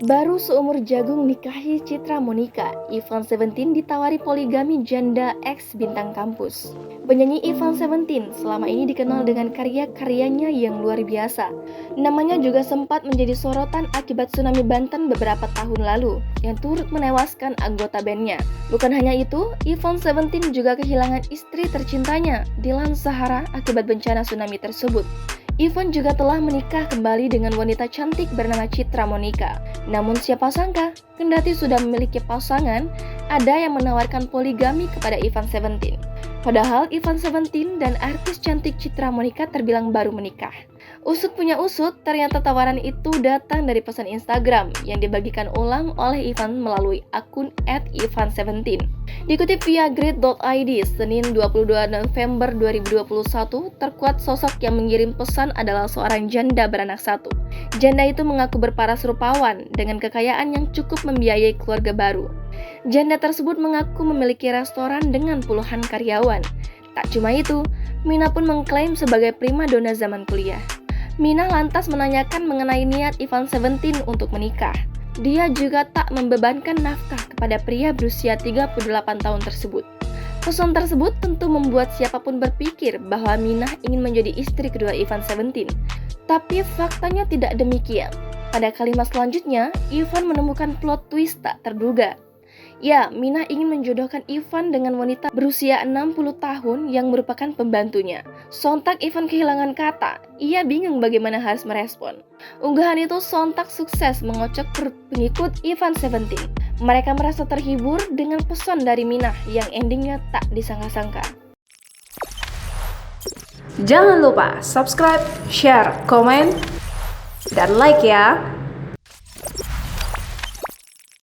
Baru seumur jagung nikahi Citra Monica, Ivan Seventeen ditawari poligami janda ex bintang kampus. Penyanyi Ivan Seventeen selama ini dikenal dengan karya-karyanya yang luar biasa. Namanya juga sempat menjadi sorotan akibat tsunami Banten beberapa tahun lalu yang turut menewaskan anggota bandnya. Bukan hanya itu, Ivan Seventeen juga kehilangan istri tercintanya, Dilan Zahara, akibat bencana tsunami tersebut. Ivan juga telah menikah kembali dengan wanita cantik bernama Citra Monica. Namun siapa sangka, kendati sudah memiliki pasangan, ada yang menawarkan poligami kepada Ivan Seventeen. Padahal Ivan Seventeen dan artis cantik Citra Monica terbilang baru menikah. Usut punya usut, ternyata tawaran itu datang dari pesan Instagram yang dibagikan ulang oleh Ivan melalui akun @ivan17. Dikutip via grid.id, Senin 22 November 2021, terkuat sosok yang mengirim pesan adalah seorang janda beranak satu. Janda itu mengaku berparas rupawan dengan kekayaan yang cukup membiayai keluarga baru. Janda tersebut mengaku memiliki restoran dengan puluhan karyawan. Tak cuma itu, Mina pun mengklaim sebagai primadona zaman kuliah. Mina lantas menanyakan mengenai niat Ivan Seventeen untuk menikah. Dia juga tak membebankan nafkah kepada pria berusia 38 tahun tersebut. Pesan tersebut tentu membuat siapapun berpikir bahwa Mina ingin menjadi istri kedua Ivan Seventeen. Tapi faktanya tidak demikian. Pada kalimat selanjutnya, Ivan menemukan plot twist tak terduga. Ya, Mina ingin menjodohkan Ivan dengan wanita berusia 60 tahun yang merupakan pembantunya. Sontak Ivan kehilangan kata. Ia bingung bagaimana harus merespon. Unggahan itu sontak sukses mengocok perut pengikut Ivan Seventeen. Mereka merasa terhibur dengan pesan dari Mina yang endingnya tak disangka-sangka. Jangan lupa subscribe, share, komen, dan like ya!